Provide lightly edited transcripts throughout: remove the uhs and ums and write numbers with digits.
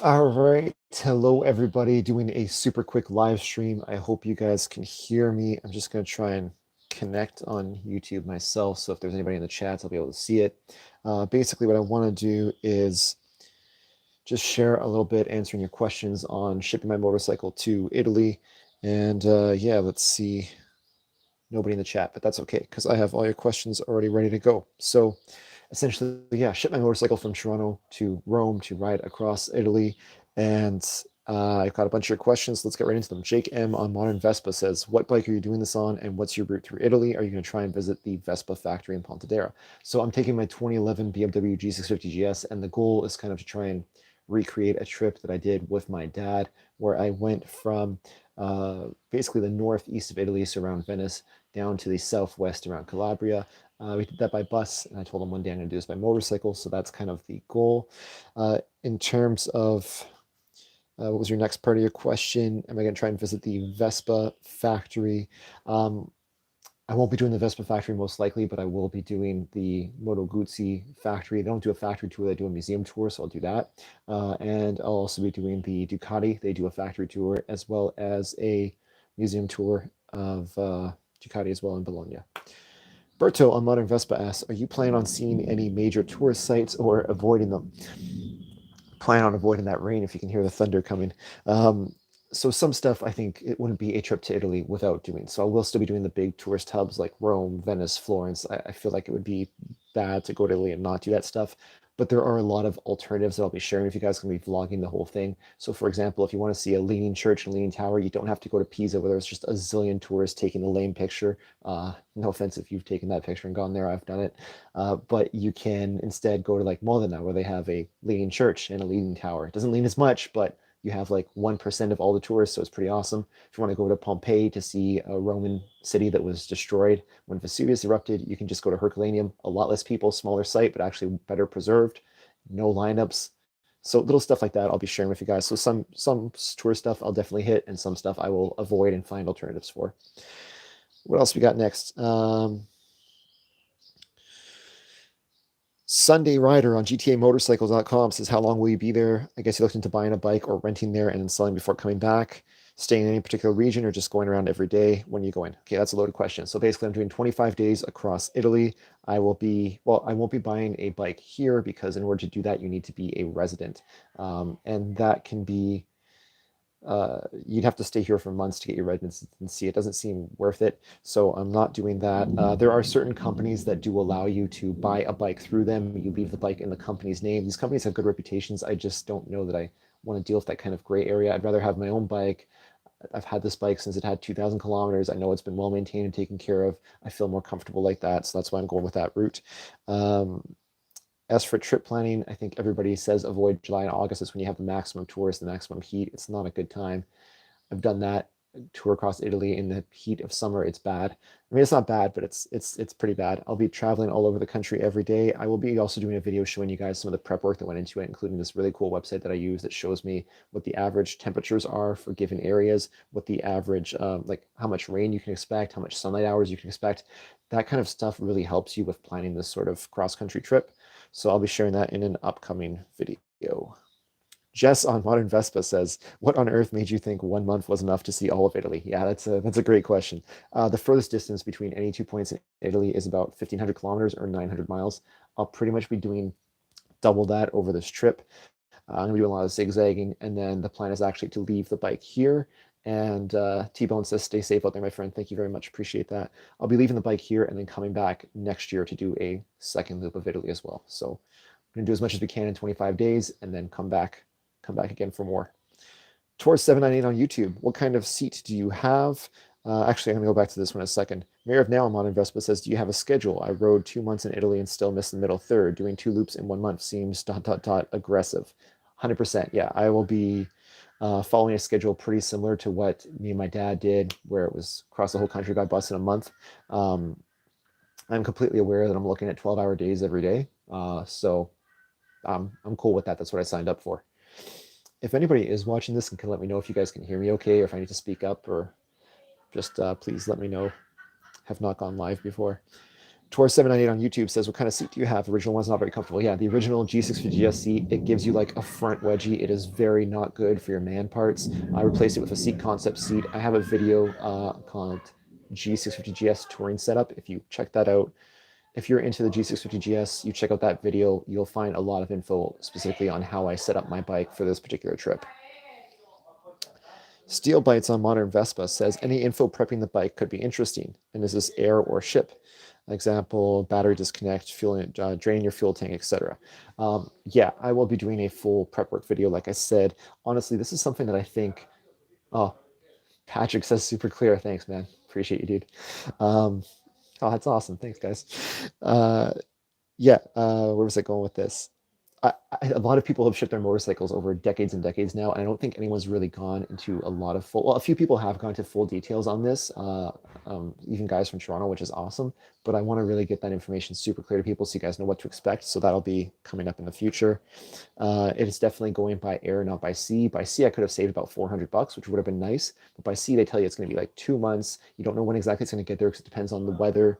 All right. Hello, everybody. Doing a super quick live stream. I hope you guys can hear me. I'm just going to try and connect on YouTube myself. So if there's anybody in the chats, I'll be able to see it. Basically, what I want to do is just share a little bit answering your questions on shipping my motorcycle to Italy. And yeah, let's see. Nobody in the chat, but that's okay because I have all your questions already ready to go. So essentially, yeah, ship my motorcycle from Toronto to Rome to ride across Italy. And I've got a bunch of your questions. Let's get right into them. Jake M on Modern Vespa says, what bike are you doing this on and what's your route through Italy? Are you going to try and visit the Vespa factory in Pontedera? So I'm taking my 2011 BMW G650 GS, and the goal is kind of to try and recreate a trip that I did with my dad where I went from basically the northeast of Italy, so around Venice, down to the southwest around Calabria. We did that by bus, and I told him one day I'm going to do this by motorcycle, so that's kind of the goal. In terms of what was your next part of your question? Am I going to try and visit the Vespa factory? Um, I won't be doing the Vespa factory most likely, but I will be doing the Moto Guzzi factory. They don't do a factory tour, they do a museum tour, so I'll do that. And I'll also be doing the Ducati. They do a factory tour as well as a museum tour of Ducati as well in Bologna. Berto on Modern Vespa asks, are you planning on seeing any major tourist sites or avoiding them? Plan on avoiding that rain if you can hear the thunder coming. So some stuff I think it wouldn't be a trip to Italy without doing. So I will still be doing the big tourist hubs like Rome, Venice, Florence. I feel like it would be bad to go to Italy and not do that stuff. But there are a lot of alternatives that I'll be sharing with you guys. Going to be vlogging the whole thing. So for example, if you want to see a leaning church and leaning tower, you don't have to go to Pisa where there's just a zillion tourists taking the lame picture. No offense if you've taken that picture and gone there, I've done it. But you can instead go to like Modena where they have a leaning church and a leaning tower. It doesn't lean as much, but you have like 1% of all the tourists, so it's pretty awesome. If you want to go to Pompeii to see a Roman city that was destroyed when Vesuvius erupted, you can just go to Herculaneum. A lot less people, smaller site, but actually better preserved. No lineups. So little stuff like that I'll be sharing with you guys. So some tour stuff I'll definitely hit, and some stuff I will avoid and find alternatives for. What else we got next? Sunday Rider on GTAmotorcycles.com says, how long will you be there? I guess you looked into buying a bike or renting there and then selling before coming back, staying in any particular region, or just going around every day. When are you going? Okay, that's a loaded question. So basically, I'm doing 25 days across Italy. I won't be buying a bike here because in order to do that, you need to be a resident. And that can be you'd have to stay here for months to get your residency. It doesn't seem worth it, so I'm not doing that. There are certain companies that do allow you to buy a bike through them. You leave the bike in the company's name. These companies have good reputations. I just don't know that I want to deal with that kind of gray area. I'd rather have my own bike. I've had this bike since it had 2,000 kilometers. I know it's been well maintained and taken care of. I feel more comfortable like that, so that's why I'm going with that route. As for trip planning, I think everybody says avoid July and August is when you have the maximum tourists, the maximum heat. It's not a good time. I've done that tour across Italy in the heat of summer. It's bad. I mean, it's not bad, but it's pretty bad. I'll be traveling all over the country every day. I will be also doing a video showing you guys some of the prep work that went into it, including this really cool website that I use that shows me what the average temperatures are for given areas, what the average like how much rain you can expect, how much sunlight hours you can expect. That kind of stuff really helps you with planning this sort of cross-country trip. So I'll be sharing that in an upcoming video. Jess on Modern Vespa says, "What on earth made you think 1 month was enough to see all of Italy?" Yeah, that's a great question. The furthest distance between any 2 points in Italy is about 1,500 kilometers or 900 miles. I'll pretty much be doing double that over this trip. I'm going to be doing a lot of zigzagging, and then the plan is actually to leave the bike here. And T-Bone says, "Stay safe out there, my friend. Thank you very much. Appreciate that." I'll be leaving the bike here and then coming back next year to do a second loop of Italy as well. So I'm going to do as much as we can in 25 days, and then come back again for more. Tor798 on YouTube. What kind of seat do you have? Actually, I'm going to go back to this one in a second. Mayor of Now on Modern Vespa says, do you have a schedule? I rode 2 months in Italy and still missed the middle third. Doing 2 loops in 1 month seems ... aggressive. 100%. Yeah, I will be following a schedule pretty similar to what me and my dad did, where it was across the whole country by bus in a month. I'm completely aware that I'm looking at 12-hour days every day. So I'm cool with that. That's what I signed up for. If anybody is watching this and can let me know if you guys can hear me okay, or if I need to speak up, or just please let me know. Have not gone live before. Tor798 on YouTube says, what kind of seat do you have? Original one's not very comfortable. Yeah, the original G650GS seat, it gives you like a front wedgie. It is very not good for your man parts. I replaced it with a seat concept seat. I have a video called G650GS touring setup. If you check that out, if you're into the G650GS, you check out that video, you'll find a lot of info specifically on how I set up my bike for this particular trip. Steel Bites on Modern Vespa says, any info prepping the bike could be interesting. And is this air or ship? Example, battery disconnect, fuel, drain your fuel tank, etc. Yeah, I will be doing a full prep work video. Like I said, honestly, this is something that I think, oh, Patrick says super clear. Thanks, man. Appreciate you, dude. Oh, that's awesome. Thanks, guys. Yeah, where was I going with this? A lot of people have shipped their motorcycles over decades and decades now, and I don't think anyone's really gone into a lot of full. Well, a few people have gone to full details on this, even guys from Toronto, which is awesome. But I want to really get that information super clear to people so you guys know what to expect. So that'll be coming up in the future. It is definitely going by air, not by sea. By sea, I could have saved about $400, which would have been nice. But by sea, they tell you it's going to be like 2 months. You don't know when exactly it's going to get there because it depends on the weather.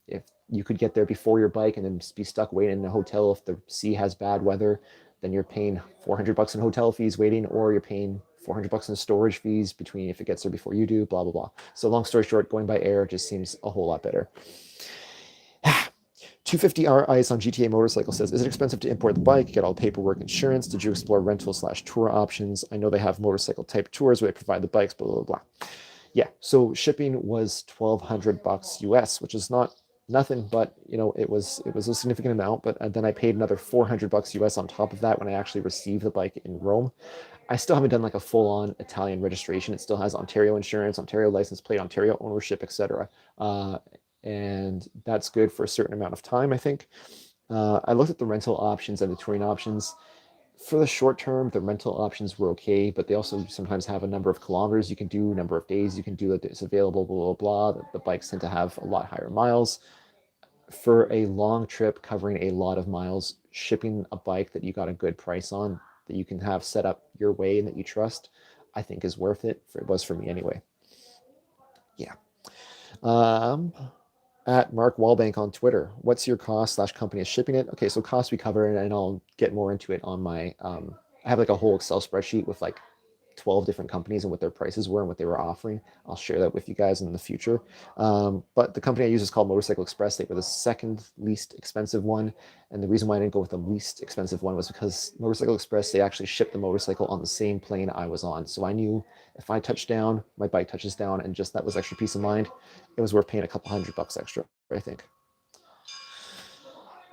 If you could get there before your bike and then be stuck waiting in a hotel if the sea has bad weather, then you're paying $400 in hotel fees waiting, or you're paying $400 in storage fees between if it gets there before you do, blah, blah, blah. So long story short, going by air just seems a whole lot better. 250R Ice on GTA Motorcycle says, is it expensive to import the bike, get all paperwork, insurance? Did you explore rental/tour options? I know they have motorcycle type tours where they provide the bikes, blah, blah, blah. Yeah, so shipping was $1,200 US, which is not nothing, but it was a significant amount. But then I paid another $400 US on top of that when I actually received the bike in Rome. I still haven't done like a full-on Italian registration. It still has Ontario insurance, Ontario license plate, Ontario ownership, etc. And that's good for a certain amount of time, I think. I looked at the rental options and the touring options. For the short term, the rental options were okay, but they also sometimes have a number of kilometers you can do, number of days you can do that it's available, blah, blah, blah. The bikes tend to have a lot higher miles. For a long trip covering a lot of miles, shipping a bike that you got a good price on, that you can have set up your way and that you trust, I think is worth it. It was for me anyway. Yeah. At Mark Wallbank on Twitter, what's your cost/company is shipping it? Okay, so cost we cover, and I'll get more into it on my, I have like a whole Excel spreadsheet with like 12 different companies and what their prices were and what they were offering. I'll share that with you guys in the future. But the company I use is called Motorcycle Express. They were the second least expensive one. And the reason why I didn't go with the least expensive one was because Motorcycle Express, they actually shipped the motorcycle on the same plane I was on. So I knew if I touched down, my bike touches down, and just that was extra peace of mind. It was worth paying a couple $100 extra, I think.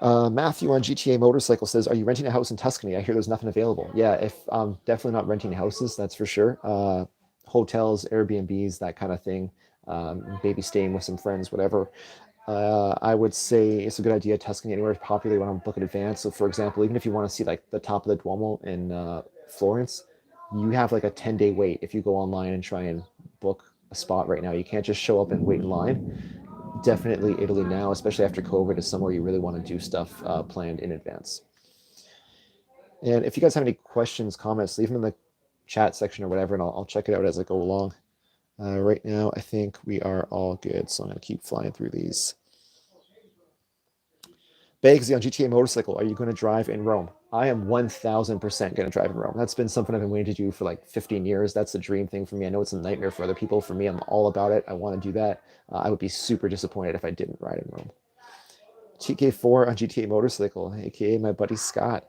Matthew on GTA Motorcycle says, are you renting a house in Tuscany? I hear there's nothing available. Yeah, if I'm definitely not renting houses, that's for sure. Hotels, Airbnbs, that kind of thing. Maybe staying with some friends, whatever. I would say it's a good idea. Tuscany anywhere is popular. You want to book in advance. So for example, even if you want to see like the top of the Duomo in Florence, you have like a 10-day wait if you go online and try and book a spot right now. You can't just show up and wait in line. Definitely Italy now, especially after COVID, is somewhere you really want to do stuff planned in advance. And if you guys have any questions, comments, leave them in the chat section or whatever, and I'll check it out as I go along. Right now, I think we are all good, so I'm going to keep flying through these. Bagsy on GTA Motorcycle, are you going to drive in Rome? I am 1,000% going to drive in Rome. That's been something I've been waiting to do for like 15 years. That's the dream thing for me. I know it's a nightmare for other people. For me, I'm all about it. I want to do that. I would be super disappointed if I didn't ride in Rome. TK4 on GTA Motorcycle, aka my buddy Scott.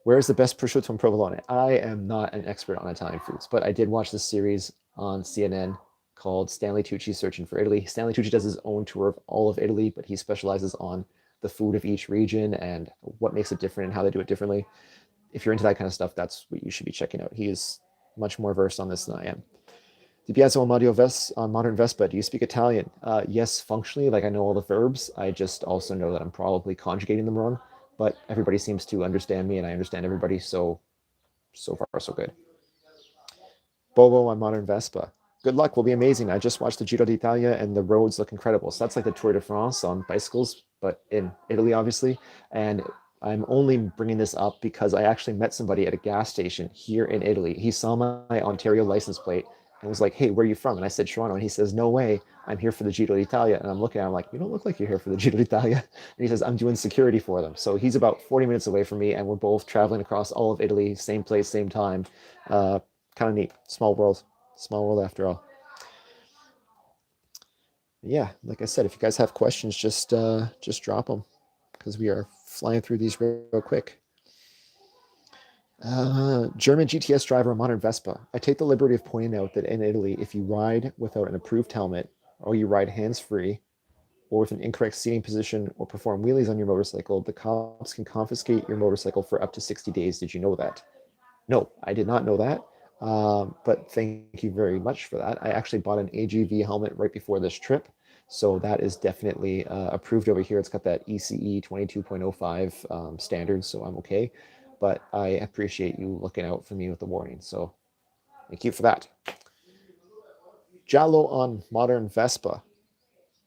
Where is the best prosciutto and provolone? I am not an expert on Italian foods, but I did watch this series on CNN called Stanley Tucci Searching for Italy. Stanley Tucci does his own tour of all of Italy, but he specializes on the food of each region and what makes it different and how they do it differently. If you're into that kind of stuff, that's what you should be checking out. He is much more versed on this than I am. DiPiazzo on Modern Vespa, do you speak Italian? Yes, functionally, like I know all the verbs. I just also know that I'm probably conjugating them wrong, but everybody seems to understand me and I understand everybody, so far so good. Bobo on Modern Vespa. Good luck, will be amazing. I just watched the Giro d'Italia and the roads look incredible. So that's like the Tour de France on bicycles, but in Italy, obviously. And I'm only bringing this up because I actually met somebody at a gas station here in Italy. He saw my Ontario license plate, and was like, hey, where are you from? And I said, Toronto. And he says, no way, I'm here for the Giro D'Italia. And I'm looking at him like, you don't look like you're here for the Giro D'Italia. And he says, I'm doing security for them. So he's about 40 minutes away from me, and we're both traveling across all of Italy, same place, same time. Uh, kind of neat. Small world after all. Yeah, like I said, if you guys have questions, just drop them because we are flying through these real quick. German GTS driver, modern Vespa. I take the liberty of pointing out that in Italy, if you ride without an approved helmet, or you ride hands-free, or with an incorrect seating position, or perform wheelies on your motorcycle, the cops can confiscate your motorcycle for up to 60 days. Did you know that? No, I did not know that. But thank you very much for that. I actually bought an AGV helmet right before this trip. So that is definitely approved over here. It's got that ECE 22.05 standard, so I'm okay. But I appreciate you looking out for me with the warning. So thank you for that. Giallo on modern Vespa.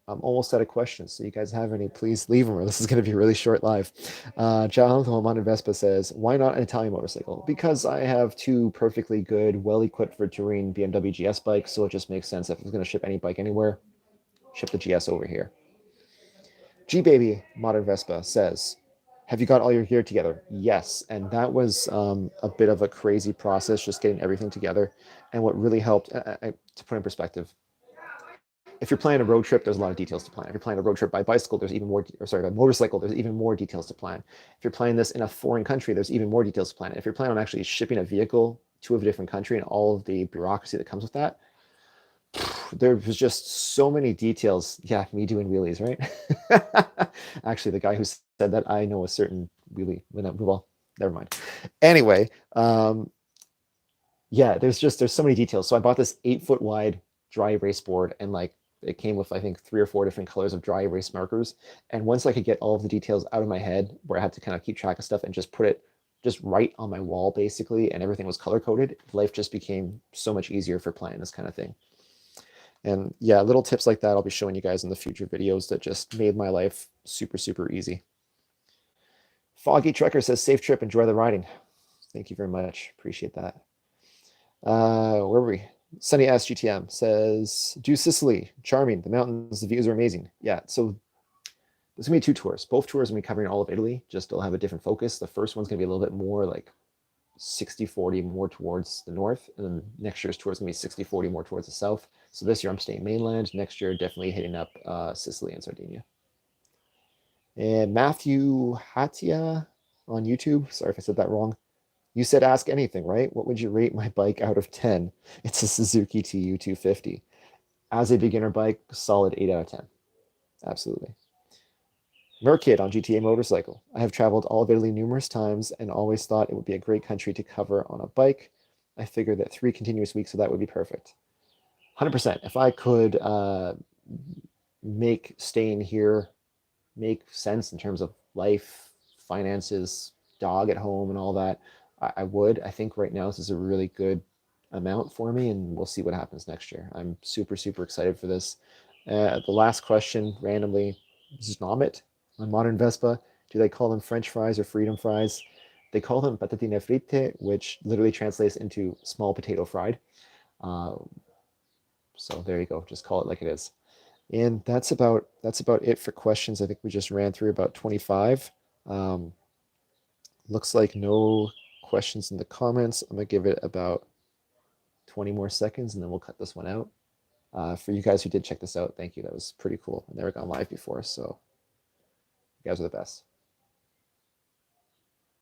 I'm almost out of questions. So you guys have any, please leave them, or this is going to be a really short live. Giallo on Vespa says, why not an Italian motorcycle? Because I have two perfectly good, well-equipped for touring BMW GS bikes, so it just makes sense if I was going to ship any bike anywhere, ship the GS over here. G-Baby Modern Vespa says, have you got all your gear together? Yes, and that was a bit of a crazy process, just getting everything together. And what really helped, to put in perspective, if you're planning a road trip, there's a lot of details to plan. If you're planning a road trip by bicycle, there's even more, or sorry, by motorcycle, there's even more details to plan. If you're planning this in a foreign country, there's even more details to plan. If you're planning on actually shipping a vehicle to a different country and all of the bureaucracy that comes with that, there was just so many details. Yeah, me doing wheelies, right? Actually, the guy who said that, I know a certain wheelie. Well, never mind. Anyway, yeah, there's so many details. So I bought this 8 foot wide dry erase board, and like it came with I think 3 or 4 different colors of dry erase markers. And once I could get all of the details out of my head, where I had to kind of keep track of stuff and just put it just right on my wall basically, and everything was color coded, life just became so much easier for planning this kind of thing. And yeah, little tips like that I'll be showing you guys in the future videos that just made my life super, super easy. Foggy Trekker says, safe trip, enjoy the riding. Thank you very much. Appreciate that. Where were we? Sunny S GTM says, do Sicily. Charming. The mountains, the views are amazing. Yeah, so there's going to be 2 tours. Both tours are going to be covering all of Italy, just they'll have a different focus. The first one's going to be a little bit more like 60-40 more towards the north, and then next year's tour is going to be 60-40 more towards the south. So this year I'm staying mainland. Next year, definitely hitting up Sicily and Sardinia. And Matthew Hatia on YouTube, sorry if I said that wrong. You said ask anything, right? What would you rate my bike out of 10? It's a Suzuki TU 250. As a beginner bike, solid 8 out of 10. Absolutely. Merkid on GTA Motorcycle. I have traveled all of Italy numerous times and always thought it would be a great country to cover on a bike. I figured that 3 continuous weeks of that would be perfect. 100%. If I could make staying here make sense in terms of life, finances, dog at home, and all that, I would. I think right now this is a really good amount for me, and we'll see what happens next year. I'm super, super excited for this. The last question, randomly, Znomit on modern Vespa. Do they call them French fries or freedom fries? They call them patatine fritte, which literally translates into small potato fried. Uh, so there you go. Just call it like it is. And that's about it for questions. I think we just ran through about 25. Looks like no questions in the comments. I'm gonna give it about 20 more seconds and then we'll cut this one out. For you guys who did check this out, thank you. That was pretty cool. I've never gone live before, so you guys are the best.